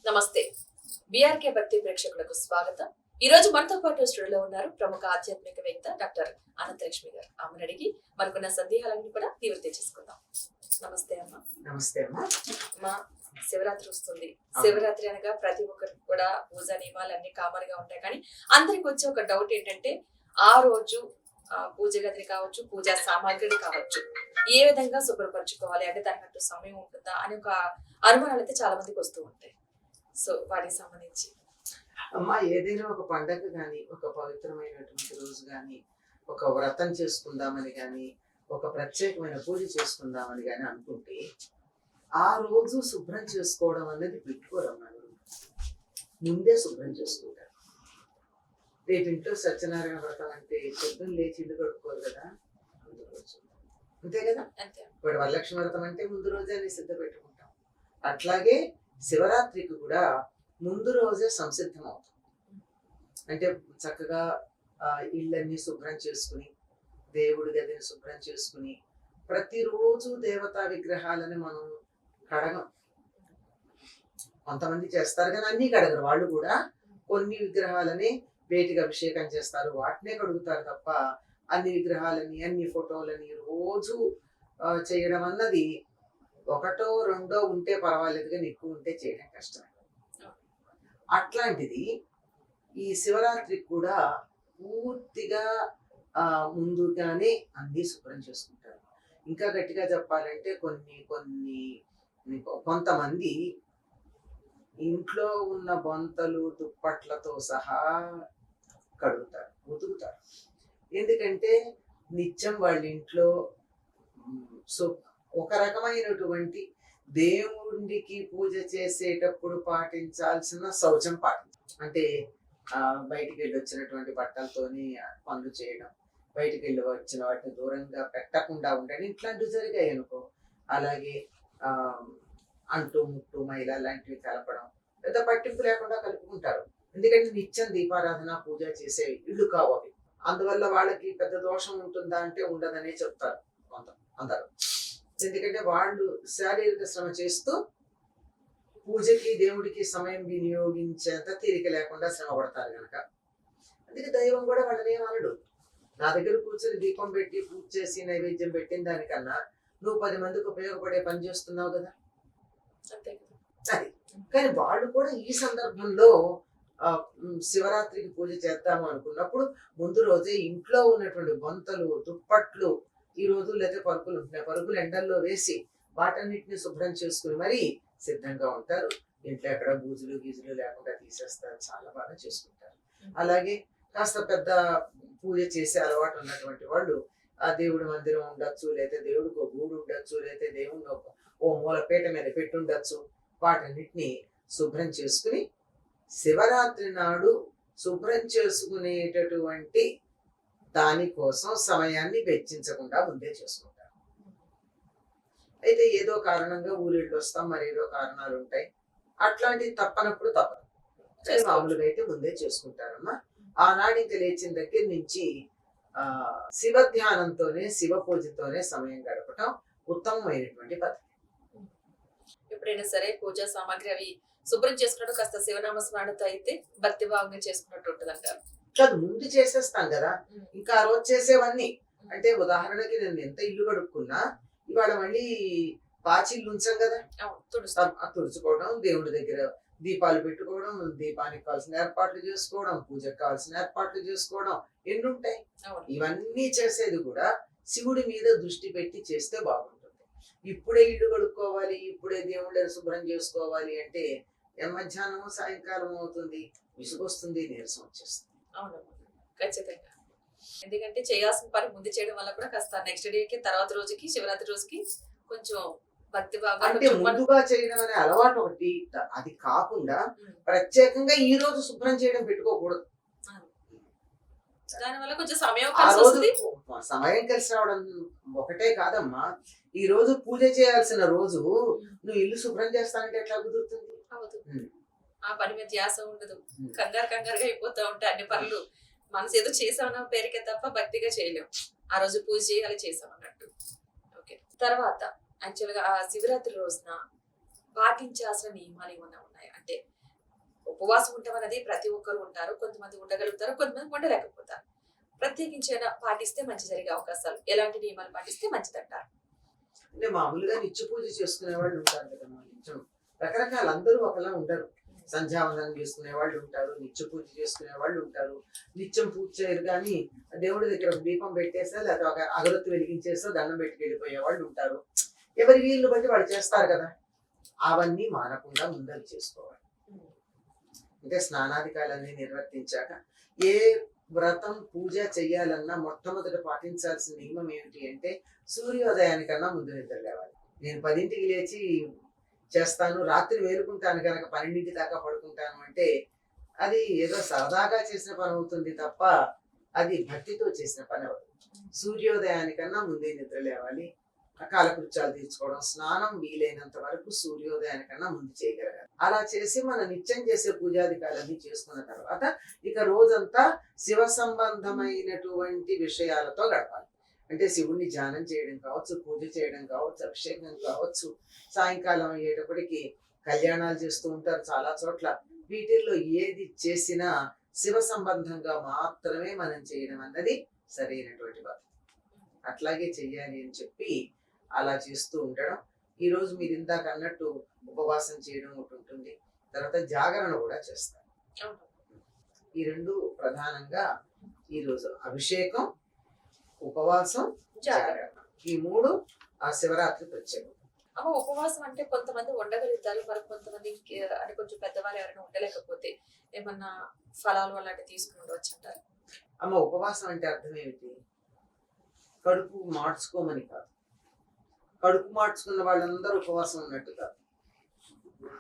నమస్తే. బీఆర్కే భక్తి ప్రేక్షకులకు స్వాగతం. ఈ రోజు మనతో పాటు స్టూడియోలో ఉన్నారు ప్రముఖ ఆధ్యాత్మికవేత్త డాక్టర్ అనంతలక్ష్మి గారు. ఆమెను అడిగి మనకున్న సందేహాలన్నీ కూడా నివృత్తి చేసుకుందాం. నమస్తే అమ్మ. నమస్తే అమ్మా. మా శివరాత్రి వస్తుంది. శివరాత్రి అనగా ప్రతి ఒక్కరికి కూడా పూజా నియమాలు అన్ని కామన్ గా ఉంటాయి. కానీ అందరికి వచ్చే ఒక డౌట్ ఏంటంటే ఆ రోజు పూజ గదిని కావచ్చు, పూజా సామాగ్రిని కావచ్చు, ఏ విధంగా శుభ్రపరచుకోవాలి, అంటే దానికంటూ సమయం ఉంటుందా అని ఒక అనుమానాలు అయితే చాలా మందికి వస్తూ ఉంటాయి. సో వాటికి సంబంధించి అమ్మా, ఏదైనా ఒక పండగ కానీ, ఒక పవిత్రమైనటువంటి రోజు కానీ, ఒక వ్రతం చేసుకుందామని కానీ, ఒక ప్రత్యేకమైన పూజ చేసుకుందామని కానీ అనుకుంటే ఆ రోజు శుభ్రం చేసుకోవడం అనేది పెట్టుకోరమ్మా. ముందే శుభ్రం చేసుకుంటారు. రేపు ఇంట్లో సత్యనారాయణ వ్రతం అంటే పొద్దున్న లేచి ఇల్లు కడుక్కోరు కదా, ముందు రోజు. అంతే కదా. ఇప్పుడు వరలక్ష్మి వ్రతం అంటే ముందు రోజే సిద్ధ పెట్టుకుంటాం. అట్లాగే శివరాత్రికి కూడా ముందు రోజే సంసిద్ధం అవుతాం. అంటే చక్కగా ఇళ్ళన్నీ శుభ్రం చేసుకుని, దేవుడి గదిని శుభ్రం చేసుకుని, ప్రతిరోజు దేవతా విగ్రహాలని మనం కడగం. కొంతమంది చేస్తారు కానీ అన్ని కడగరు. వాళ్ళు కూడా కొన్ని విగ్రహాలని వేటికి అభిషేకం చేస్తారు, వాటినే కడుగుతారు తప్ప అన్ని విగ్రహాలని, అన్ని ఫోటోలని రోజు చేయడం అన్నది ఒకటో రెండో ఉంటే పర్వాలేదు కానీ ఎక్కువ ఉంటే చేయడం కష్టం. అట్లాంటిది ఈ శివరాత్రికి కూడా పూర్తిగా ముందుగానే అన్ని శుభ్రం చేసుకుంటారు. ఇంకా గట్టిగా చెప్పాలంటే కొంతమంది ఇంట్లో ఉన్న బొంతలు దుప్పట్లతో సహా కడుగుతారు, ఉతుకుతారు. ఎందుకంటే నిత్యం వాళ్ళ ఇంట్లో ఒక రకమైనటువంటి దేవుడికి పూజ చేసేటప్పుడు పాటించాల్సిన శౌచం అంటే బయటికి వెళ్ళి వచ్చినటువంటి బట్టలతోని పనులు చేయడం, బయటికి వెళ్ళి వచ్చిన వాటిని దూరంగా పెట్టకుండా ఉండడం, ఇట్లాంటివి జరిగాయి అనుకో. అలాగే అంటు ముట్టు మైల లాంటివి కలపడం, పెద్ద పట్టింపు లేకుండా కలుపుకుంటారు. ఎందుకంటే నిత్యం దీపారాధన పూజ చేసే ఇళ్ళు కావాలి. అందువల్ల వాళ్ళకి పెద్ద దోషం ఉంటుందా అంటే ఉండదనే చెప్తారు అందరూ. ఎందుకంటే వాళ్ళు శారీరక శ్రమ చేస్తూ పూజకి దేవుడికి సమయం వినియోగించేంత తీరిక లేకుండా శ్రమ పడతారు కనుక. అందుకే దైవం కూడా వాళ్ళని ఏమనడు. నా దగ్గర కూర్చొని దీపం పెట్టి పూజ చేసి నైవేద్యం పెట్టిన దానికన్నా నువ్వు 10 మందికి ఉపయోగపడే పని చేస్తున్నావు కదా, అది. కానీ వాళ్ళు కూడా ఈ సందర్భంలో శివరాత్రికి పూజ చేద్దాము అనుకున్నప్పుడు ముందు రోజే ఇంట్లో ఉన్నటువంటి బొంతలు, దుప్పట్లు, ఈ రోజు లేదా పరుపులు ఉంటున్నాయి, పరుపులు ఎండల్లో వేసి వాటన్నిటిని శుభ్రం చేసుకుని మరీ సిద్ధంగా ఉంటారు. ఇంట్లో ఎక్కడ బూజులు గీజులు లేకుండా తీసేస్తారు, చాలా బాగా చేసుకుంటారు. అలాగే కాస్త పెద్ద పూజ చేసే అలవాటు ఉన్నటువంటి వాళ్ళు ఆ దేవుడి మందిరం ఉండొచ్చు, లేదా దేవుడికి ఒక గూడు ఉండొచ్చు, లేదా దేవుడిని ఓ మూలపేట మీద పెట్టి ఉండొచ్చు. వాటన్నిటిని శుభ్రం చేసుకుని శివరాత్రి నాడు శుభ్రం చేసుకునేటటువంటి దానికోసం సమయాన్ని వెచ్చించకుండా ముందే చేసుకుంటారు. అయితే ఏదో కారణంగా ఊరిళ్ళు వస్తాం, మరి ఏదో కారణాలు ఉంటాయి, అట్లాంటివి తప్పనప్పుడు తప్పదు. మామూలుగా అయితే ముందే చేసుకుంటారమ్మా. ఆనాడు ఇంకా లేచిన దగ్గర నుంచి శివ ధ్యానంతోనే, శివ పూజతోనే సమయం గడపటం ఉత్తమమైనటువంటి పద్ధతి. ఎప్పుడైనా సరే పూజా సామాగ్రి అవి శుభ్రం చేసుకున్నట్టు కాస్త శివనామ స్మరణతో అయితే భక్తి భావంగా చేసుకున్నట్టు ఉంటుంది అంటారు. కాదు, ముందు చేసేస్తాం కదా, ఇంకా ఆ రోజు చేసేవన్నీ. అంటే ఉదాహరణకి నేను ఎంత ఇల్లు కడుక్కున్నా ఇవాళ మళ్ళీ పాచిళ్ళు ఉంచాం కదా, తుడుచుకోవడం, దేవుడి దగ్గర దీపాలు పెట్టుకోవడం, దీపానికి కావాల్సిన ఏర్పాట్లు చేసుకోవడం, పూజకు కావాల్సిన ఏర్పాట్లు చేసుకోవడం, ఎన్ని ఉంటాయి. ఇవన్నీ చేసేది కూడా శివుడి మీద దృష్టి పెట్టి చేస్తే బాగుంటుంది. ఇప్పుడే ఇల్లు కడుక్కోవాలి, ఇప్పుడే దేవుళ్ళని శుభ్రం చేసుకోవాలి అంటే మధ్యాహ్నం సాయంకాలం అవుతుంది, విసుగొస్తుంది, నీరసం వచ్చేస్తుంది. అవును, ఖచ్చితంగా. ఎందుకంటే చేయాల్సిన పని ముందు చేయడం వల్ల కూడా కాస్త నెక్స్ట్ డేకి, తర్వాత రోజుకి, శివరాత్రి రోజుకి కొంచెం భక్తి భావం అంటే ముందుగా చేయడం అనే అలవాటు ఒకటి. అది కాకుండా ప్రత్యేకంగా ఈ రోజు శుభ్రం చేయడం పెట్టుకోకూడదు. దానివల్ల కొంచెం సమయం కలిసి రావడం ఒకటే కాదమ్మా. ఈ రోజు పూజ చేయాల్సిన రోజు నువ్వు ఇల్లు శుభ్రం చేస్తానంటే ఎట్లా కుదురుతుంది? ఆ పని మీద ధ్యాస ఉండదు, కంగారుగా అయిపోతా ఉంటాయి అన్ని పనులు. మనసు ఏదో చేసామన్న పేరుకే తప్ప భక్తిగా చేయలేం. ఆ రోజు పూజ చేయాలి, చేసాం అన్నట్టు. ఓకే. తర్వాత యాక్చువల్ గా ఆ శివరాత్రి రోజున పాటించాల్సిన నియమాలు ఏమన్నా ఉన్నాయి? అంటే ఉపవాసం ఉండటం అనేది ప్రతి ఒక్కరు ఉంటారు. కొంతమంది ఉండగలుగుతారు, కొంతమంది ఉండలేకపోతారు. ప్రత్యేకించి ఏమైనా పాటిస్తే మంచి జరిగే అవకాశాలు ఎలాంటి నియమాలు పాటిస్తే మంచిదంటారు? అంటే మామూలుగా నిత్య పూజ చేసుకునే వాళ్ళు ఉంటారు కదా, మా నిత్యం రకరకాల అందరూ ఒకలా ఉండరు. సంధ్యావందనం చేసుకునే వాళ్ళు ఉంటారు, నిత్య పూజ చేసుకునే వాళ్ళు ఉంటారు. నిత్యం పూజ చేయరు కానీ దేవుడి దగ్గర ఒక దీపం పెట్టేసా లేదా ఒక అగరొత్తి వెలిగించేసో దండం పెట్టుకు వెళ్ళిపోయే వాళ్ళు ఉంటారు. ఎవరి వీళ్ళు బట్టి వాళ్ళు చేస్తారు కదా. అవన్నీ మానకుండా ముందలు చేసుకోవాలి. అంటే స్నానాధికాలన్నీ నిర్వర్తించాక ఏ వ్రతం పూజ చెయ్యాలన్నా మొట్టమొదట పాటించాల్సిన నియమం ఏమిటి అంటే సూర్యోదయానికన్నా ముందు నిద్ర లేవాలి. నేను 10ంటికి లేచి చేస్తాను, రాత్రి మేలుకుంటాను కనుక 12 దాకా పడుకుంటాను అంటే అది ఏదో సరదాగా చేసిన పని అవుతుంది తప్ప అది భక్తితో చేసిన పని అవుతుంది. సూర్యోదయానికన్నా ముందే నిద్ర లేవాలి. కాలకృత్యాలు తీర్చుకోవడం, స్నానం వీలైనంత వరకు సూర్యోదయానికన్నా ముందు చేయగలగాలి. అలా చేసి మన నిత్యం చేసే పూజాధికాలన్నీ చేసుకున్న తర్వాత ఇక రోజంతా శివ సంబంధమైనటువంటి విషయాలతో గడపాలి. అంటే శివుణ్ణి ధ్యానం చేయడం కావచ్చు, పూజ చేయడం కావచ్చు, అభిషేకం కావచ్చు. సాయంకాలం అయ్యేటప్పటికి కళ్యాణాలు చేస్తూ ఉంటారు చాలా చోట్ల. వీటిల్లో ఏది చేసినా శివ సంబంధంగా మాత్రమే మనం చేయడం అన్నది సరైనటువంటి పద్ధతి. అట్లాగే చెయ్యాలి అని చెప్పి అలా చేస్తూ ఉండడం. ఈరోజు మీరు ఇందాక అన్నట్టు ఉపవాసం చేయడం ఒకటి ఉంటుంది, తర్వాత జాగరణ కూడా చేస్తారు. ఈ రెండు ప్రధానంగా ఈరోజు అభిషేకం, ఉపవాసం, జాగరణ, ఈ మూడు ఆ శివరాత్రి ప్రత్యేకం. అమ్మ ఉపవాసం అంటే కొంతమంది ఉండగలుగుతారు, మరి కొంతమంది అంటే కొంచెం పెద్దవాళ్ళు ఎవరైనా ఉండలేకపోతే ఏమన్నా ఫలాలు అలాంటివి తీసుకుని ఉండవచ్చు అంటారు? అమ్మ ఉపవాసం అంటే అర్థం ఏమిటి? కడుపు మార్చుకోమని కాదు. కడుపు మార్చుకున్న వాళ్ళందరూ ఉపవాసం ఉన్నట్టు కాదు.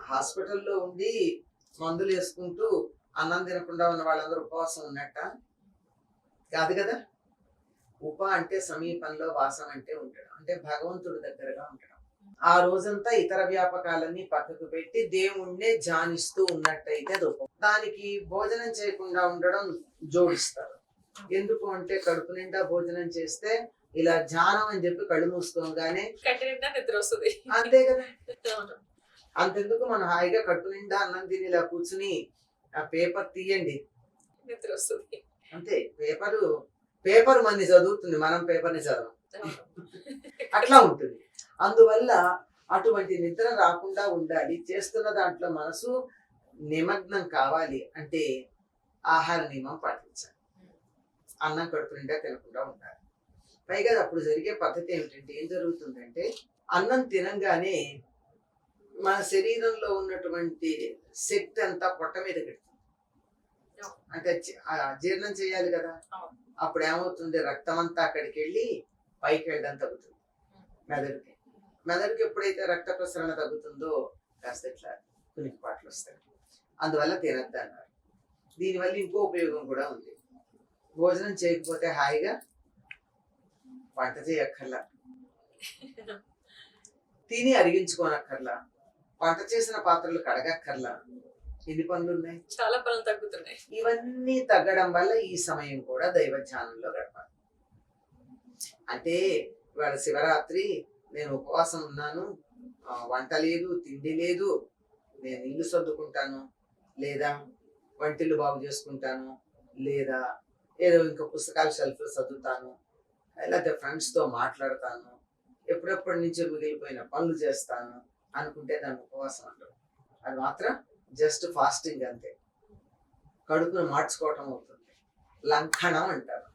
హాస్పిటల్లో ఉండి మందులు వేసుకుంటూ అన్నం తినకుండా ఉన్న వాళ్ళందరూ ఉపవాసం ఉన్నట్ట కాదు కదా. ఉప అంటే సమీపంలో, వాసం అంటే ఉండడం, అంటే భగవంతుడి దగ్గరగా ఉండడం. ఆ రోజంతా ఇతర వ్యాపకాలన్నీ పక్కకు పెట్టి దేవుణ్ణే ధ్యానిస్తూ ఉన్నట్టయితే అది ఉప. దానికి భోజనం చేయకుండా ఉండడం జోడిస్తారు. ఎందుకు అంటే కడుపు నిండా భోజనం చేస్తే ఇలా ధ్యానం అని చెప్పి కళ్ళు మూసుకోగానే నిద్ర వస్తుంది, అంతే కదా. అంతెందుకు మనం హాయిగా కడుపు నిండా అన్నం తిని ఇలా కూర్చుని ఆ పేపర్ తీయండి, నిద్ర వస్తుంది. అంతే. పేపర్ మంది చదువుతుంది, మనం పేపర్ని చదవం. అట్లా ఉంటుంది. అందువల్ల అటువంటి నిద్ర రాకుండా ఉండాలి. చేస్తున్న దాంట్లో మనసు నిమగ్నం కావాలి అంటే ఆహార నియమం పాటించాలి. అన్నం కడుపు నిండా తినకుండా ఉండాలి. పైగా అప్పుడు జరిగే పద్ధతి ఏమిటంటే ఏం జరుగుతుందంటే అన్నం తినంగానే మన శరీరంలో ఉన్నటువంటి శక్తి అంతా పొట్ట మీద పెడుతుంది. అంటే జీర్ణం చేయాలి కదా. అప్పుడు ఏమవుతుంది, రక్తం అంతా అక్కడికి వెళ్ళి పైకి వెళ్ళడం తగ్గుతుంది మెదడుకి. మెదడుకి ఎప్పుడైతే రక్త ప్రసరణ తగ్గుతుందో కాస్త ఇట్లా కునికిపాట్లు వస్తాయి. అందువల్ల తినద్దు అన్నారు. దీనివల్ల ఇంకో ఉపయోగం కూడా ఉంది. భోజనం చేయకపోతే హాయిగా వంట చేయక్కర్లా, తిని అరిగించుకోనక్కర్లా, వంట చేసిన పాత్రలు కడగక్కర్లా. ఎన్ని పనులు ఉన్నాయి, చాలా పనులు తగ్గుతున్నాయి. ఇవన్నీ తగ్గడం వల్ల ఈ సమయం కూడా దైవ ధ్యానంలో గడపాలి. అంటే ఇవాళ శివరాత్రి నేను ఉపవాసం ఉన్నాను, వంట లేదు, తిండి లేదు, నేను ఇల్లు సర్దుకుంటాను, లేదా వంటిల్లు బాగు చేసుకుంటాను, లేదా ఏదో ఇంకా పుస్తకాలు షెల్ఫ్లో చదువుతాను, లేకపోతే ఫ్రెండ్స్తో మాట్లాడతాను, ఎప్పుడెప్పటి నుంచో మిగిలిపోయిన పనులు చేస్తాను అనుకుంటే దాన్ని ఉపవాసం అంటారు. అది మాత్రం జస్ట్ ఫాస్టింగ్ అంతే. కడుపును మార్చుకోవటం అవుతుంది, లంఘనం అంటారు.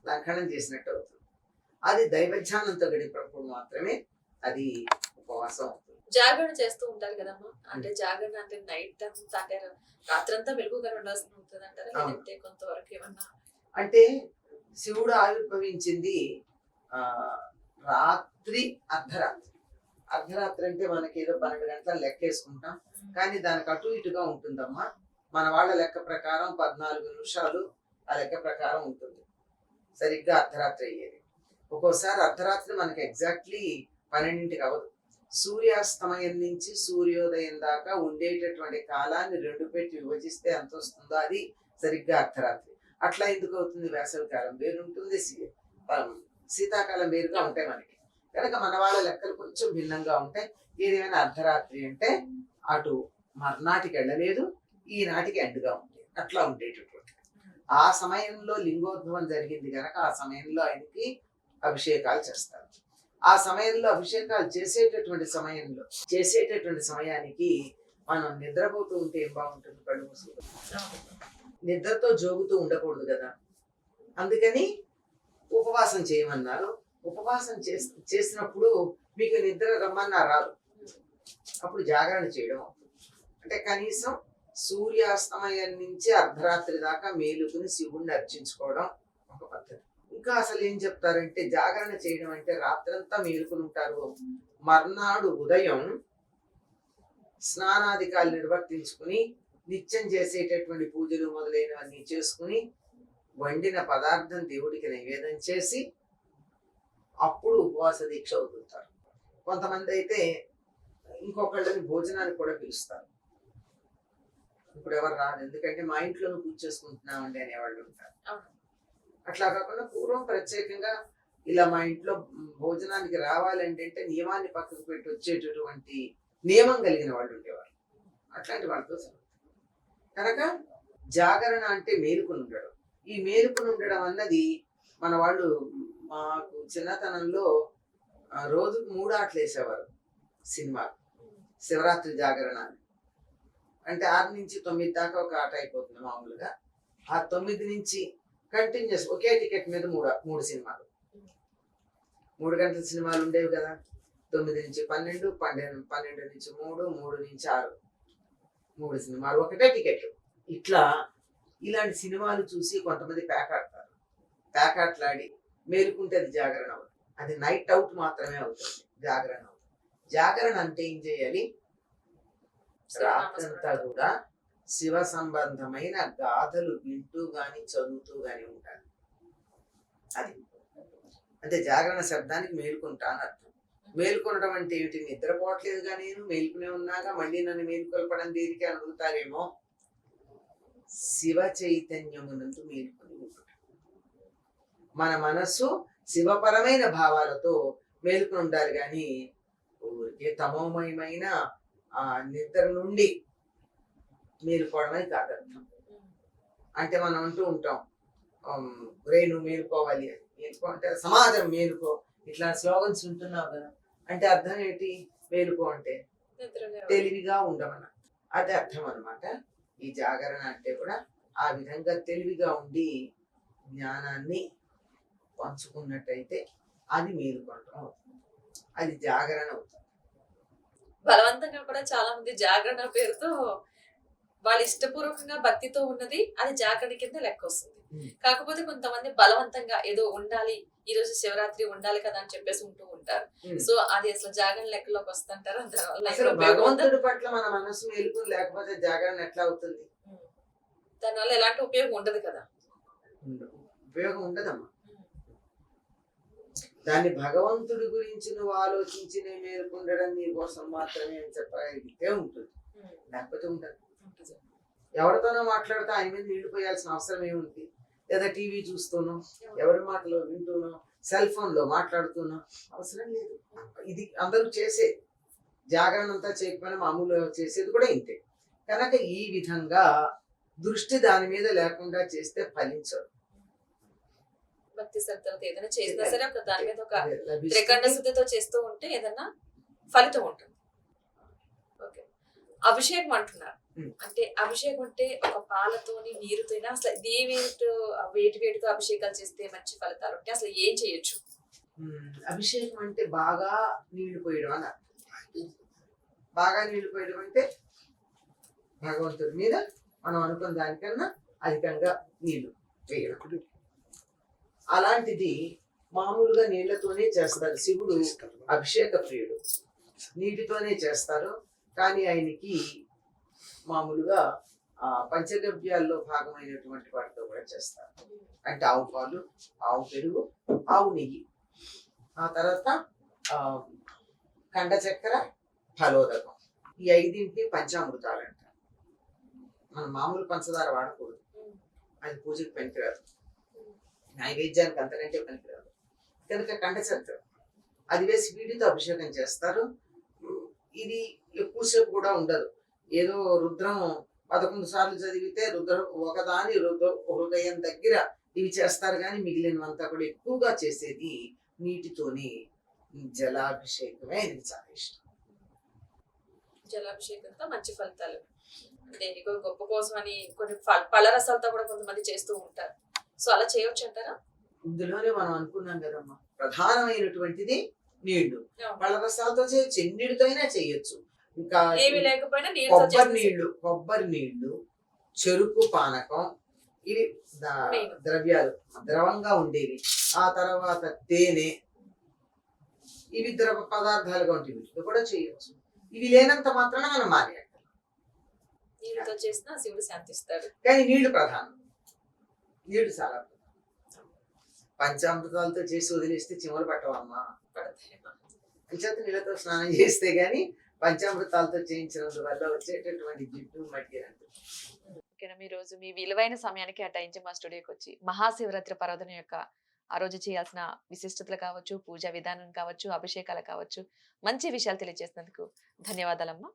లంఘనం చేసినట్టు అవుతుంది. అది దైవధ్యానంతో గడిపినప్పుడు మాత్రమే అది ఉపవాసం అవుతుంది. జాగరణ చేస్తూ ఉంటారు కదమ్మా. అంటే జాగరణ అంటే నైట్ అంతా అంటే రాత్రంతా వెలుగుగా ఉండాల్సి ఉంటుంది అంటారా, లేదంటే కొంతవరకు ఏమన్నా? అంటే శివుడు ఆవిర్భవించింది రాత్రి అర్ధరాత్రి. అర్ధరాత్రి అంటే మనకి ఏదో 12 గంటలు లెక్క వేసుకుంటాం, కానీ దానికి అటు ఇటుగా ఉంటుందమ్మా. మన వాళ్ళ లెక్క ప్రకారం 14 నిమిషాలు ఆ లెక్క ప్రకారం ఉంటుంది. సరిగ్గా అర్ధరాత్రి అయ్యేది. ఒక్కోసారి అర్ధరాత్రి మనకి ఎగ్జాక్ట్లీ 12ంటికి అవ్వదు. సూర్యాస్తమయం నుంచి సూర్యోదయం దాకా ఉండేటటువంటి కాలాన్ని 2 పెట్టి విభజిస్తే ఎంత వస్తుందో అది సరిగ్గా అర్ధరాత్రి. అట్లా ఎందుకు అవుతుంది? వేసవి కాలం వేరు ఉంటుంది, శీతాకాలం వేరుగా ఉంటాయి మనకి. కనుక మన వాళ్ళ లెక్కలు కొంచెం భిన్నంగా ఉంటాయి. ఏదేమైనా అర్ధరాత్రి అంటే అటు మర్నాటికి వెళ్ళలేదు, ఈనాటికి ఎండుగా ఉంది, అట్లా ఉండేటటువంటి ఆ సమయంలో లింగోద్భవం జరిగింది కనుక ఆ సమయంలో ఆయనకి అభిషేకాలు చేస్తారు. ఆ సమయంలో అభిషేకాలు చేసేటటువంటి సమయానికి మనం నిద్రపోతూ ఉంటే ఏం బాగుంటుంది, కళ్ళు మూసుకుంటూ నిద్రతో జోగుతూ ఉండకూడదు కదా, అందుకని ఉపవాసం చేయమన్నారు. ఉపవాసం చేసినప్పుడు మీకు నిద్ర రమ్మన్నా రాదు, అప్పుడు జాగరణ చేయడం అంటే కనీసం సూర్యాస్తమయం నుంచి అర్ధరాత్రి దాకా మేలుకుని శివుణ్ణి అర్చించుకోవడం ఒక పద్ధతి. ఇంకా అసలు ఏం చెప్తారంటే జాగరణ చేయడం అంటే రాత్రంతా మేలుకుని ఉంటారు, మర్నాడు ఉదయం స్నానాధికాలు నిర్వర్తించుకుని నిత్యం చేసేటటువంటి పూజలు మొదలైనవన్నీ చేసుకుని వండిన పదార్థం దేవుడికి నైవేద్యం చేసి అప్పుడు ఉపవాస దీక్ష వదులుతారు. కొంతమంది అయితే ఇంకొకళ్ళని భోజనానికి కూడా పిలుస్తారు. ఇప్పుడు ఎవరు రాదు, ఎందుకంటే మా ఇంట్లోనూ పూజ చేసుకుంటున్నామండి అనేవాళ్ళు ఉంటారు. అట్లా కాకుండా పూర్వం ప్రత్యేకంగా ఇలా మా ఇంట్లో భోజనానికి రావాలంటే నియమాన్ని పక్కకు పెట్టి వచ్చేటటువంటి నియమం కలిగిన వాళ్ళు ఉండేవారు. అట్లాంటి వాళ్ళతో కనుక జాగరణ అంటే మేలుకుని ఉండడం. ఈ మేలుకుని ఉండడం అన్నది మన వాళ్ళు మాకు చిన్నతనంలో రోజుకు 3 ఆటలు వేసేవారు సినిమా. శివరాత్రి జాగరణ అంటే 6 నుంచి 9 దాకా ఒక ఆట అయిపోతుంది మామూలుగా. ఆ 9 నుంచి కంటిన్యూస్ ఒకే టికెట్ మీద 3 సినిమాలు, 3 గంటల సినిమాలు ఉండేవి కదా. 9 నుంచి 12, 12 నుంచి 3, 3 నుంచి 6, 3 సినిమాలు ఒకటే టికెట్. ఇలాంటి సినిమాలు చూసి కొంతమంది పేకాడతారు. పేకాట్లాడి మేలుకుంటే అది జాగరణ అవుతుంది. అది నైట్ అవుట్ మాత్రమే అవుతుంది, జాగరణ అవుతుంది. జాగరణ అంటే ఏం చేయాలి, రాత్రంతా కూడా శివ సంబంధమైన గాథలు వింటూ గాని చదువుతూ గాని ఉంటారు. అది అంటే జాగరణ శబ్దానికి మేలుకుంటా అని అర్థం. మేలుకొనడం అంటే ఏమిటి, నిద్రపోవట్లేదుగా నేను మేలుకునే ఉన్నాగా మళ్ళీ నన్ను మేలుకొల్పడం దేనికి అని అడుగుతారేమో. శివ చైతన్యమునందు మేలుకొని ఉంటుంది. మన మనస్సు శివపరమైన భావాలతో మేలుకొని ఉండాలి కానీ ఊరికే తమోమయమైన ఆ నిద్ర నుండి మేలుకోవడమని కాదు అర్థం. అంటే మనం అంటూ ఉంటాం రే నువ్వు మేలుకోవాలి అని. మేలుకో అంటే సమాజం మేలుకో, ఇట్లా స్లోగన్స్ ఉంటున్నావు కదా. అంటే అర్థం ఏంటి, మేలుకో అంటే తెలివిగా ఉండమన్న అది అర్థం అనమాట. ఈ జాగరణ అంటే కూడా ఆ విధంగా తెలివిగా ఉండి జ్ఞానాన్ని పంచుకున్నట్టయితే అది మేలుకోవటం అవుతుంది, అది జాగరణ అవుతుంది. బలవంతంగా కూడా చాలా మంది జాగరణ పేరుతో వాళ్ళ ఇష్టపూర్వకంగా భక్తితో ఉన్నది అది జాగరణ కింద లెక్క వస్తుంది. కాకపోతే కొంతమంది బలవంతంగా ఏదో ఉండాలి, ఈ రోజు శివరాత్రి ఉండాలి కదా అని చెప్పేసి ఉంటూ ఉంటారు. సో అది అసలు జాగరణ లెక్కలోకి వస్తుంటారు. అసలు భగవంతుడి పట్ల మన మనసు మేలుకుని లేకపోతే జాగరణ ఎట్లా అవుతుంది? దానివల్ల ఎలాంటి ఉపయోగం ఉండదు కదా. ఉపయోగం ఉండదమ్మా. దాన్ని భగవంతుడి గురించి నువ్వు ఆలోచించి మేలుకుండడం నీ కోసం మాత్రమే అని చెప్పగలిగితే ఉంటుంది, లేకపోతే ఉండదు. ఎవరితోనో మాట్లాడితే ఆయన మీద నీళ్లు పోయాల్సిన అవసరం ఏముంది? లేదా టీవీ చూస్తూనో ఎవరి మాటలో వింటూనో సెల్ ఫోన్ లో మాట్లాడుతూనో అవసరం లేదు. ఇది అందరూ చేసే జాగరణ అంతా చేయకపోయినా మామూలుగా చేసేది కూడా ఇంతే. కనుక ఈ విధంగా దృష్టి దాని మీద లేకుండా చేస్తే ఫలించదు. భక్తి శ్రద్ధలతో ఏదైనా చేసినా సరే దాని మీద ఒక త్రికండ శుద్ధితో చేస్తూ ఉంటే ఏదైనా ఫలితం ఉంటుంది. ఓకే, అభిషేకం అంటున్నారు. అంటే అభిషేకం అంటే ఒక పాలతోని నీరుతో అసలు వేటితో అభిషేకాలు చేస్తే మంచి ఫలితాలు ఉంటాయి, అసలు ఏం చేయొచ్చు? అభిషేకం అంటే బాగా నీళ్లు పోయడం అని అర్థం. బాగా నీళ్లు పోయడం అంటే భగవంతుడి మీద మనం అనుకున్న దానికన్నా అధికంగా నీళ్లు వేయడం. అలాంటిది మామూలుగా నీళ్లతోనే చేస్తారు. శివుడు అభిషేక ప్రియుడు, నీటితోనే చేస్తారు. కానీ ఆయనకి మామూలుగా పంచగవ్యాల్లో భాగమైనటువంటి వాటితో కూడా చేస్తారు. అంటే ఆవు పాలు, ఆవు పెరుగు, ఆవు నెయ్యి, ఆ తర్వాత కండ చక్కెర, ఫలోదకం, ఈ 5 పంచామృతాలు అంటారు. మనం మామూలు పంచదార వాడకూడదు, అది పూజకి పనికిరాదు, నైవేద్యానికి అంతకంటే పనికిరాదు. కనుక కండ చక్కెర అది వేసి వీటితో అభిషేకం చేస్తారు. ఇది ఎక్కువసేపు కూడా ఉండదు. ఏదో రుద్రం 11 సార్లు చదివితే రుద్రం ఒకదాని హృదయం దగ్గర ఇవి చేస్తారు, కానీ మిగిలినవంతా కూడా ఎక్కువగా చేసేది నీటితోని జలాభిషేకమే. ఆయనకి చాలా ఇష్టం. జలాభిషేకంతో మంచి ఫలితాలు. దేనికో గొప్ప కోసం అని కొన్ని పళ్ళ రసాలతో కూడా కొంతమంది చేస్తూ ఉంటారు. సో అలా చేయొచ్చు అంటారా? ఇందులోనే మనం అనుకున్నాం కదమ్మా, ప్రధానమైనటువంటిది నీళ్లు. అవును. పళ్ళ రసాలతో చేయొచ్చు, ఎన్నిటితో అయినా చేయొచ్చు. ఇంకా ఏమీ లేకపోయినా నీళ్ళతో కొబ్బరి నీళ్లు, చెరుకు పానకం, ఇవి మెయిన్. ద్రవ్యాలు ద్రవంగా ఉండేవి. ఆ తర్వాత తేనె, ఇవి ద్రవ పదార్థాలుగా ఉంటాయి, వీటితో కూడా చేయొచ్చు. ఇవి లేనంత మాత్రాన మనం మానేయాలి. నీళ్ళతో చేసినా శివుడు శాంతిస్తాడు. కానీ నీళ్లు ప్రధానం, నీళ్లు చాలా ప్రధానం. పంచామృతాలతో చేసి వదిలేస్తే చిమలు పట్టవమ్మా. పడతాయి. అంచేత నీళ్ళతో స్నానం చేస్తే గాని పంచామృతాలతో చేయించినందువల్ల వచ్చేటటువంటి జిడ్డు మట్టి అంటే. ఓకేనా, మీ రోజు మీ విలువైన సమయానికి కేటాయించి మా స్టూడియోకి వచ్చి మహాశివరాత్రి పర్వదినం యొక్క ఆ రోజు చేయాల్సిన విశిష్టతలు కావచ్చు, పూజా విధానం కావచ్చు, అభిషేకాలు కావచ్చు, మంచి విషయాలు తెలియజేసినందుకు ధన్యవాదాలమ్మా.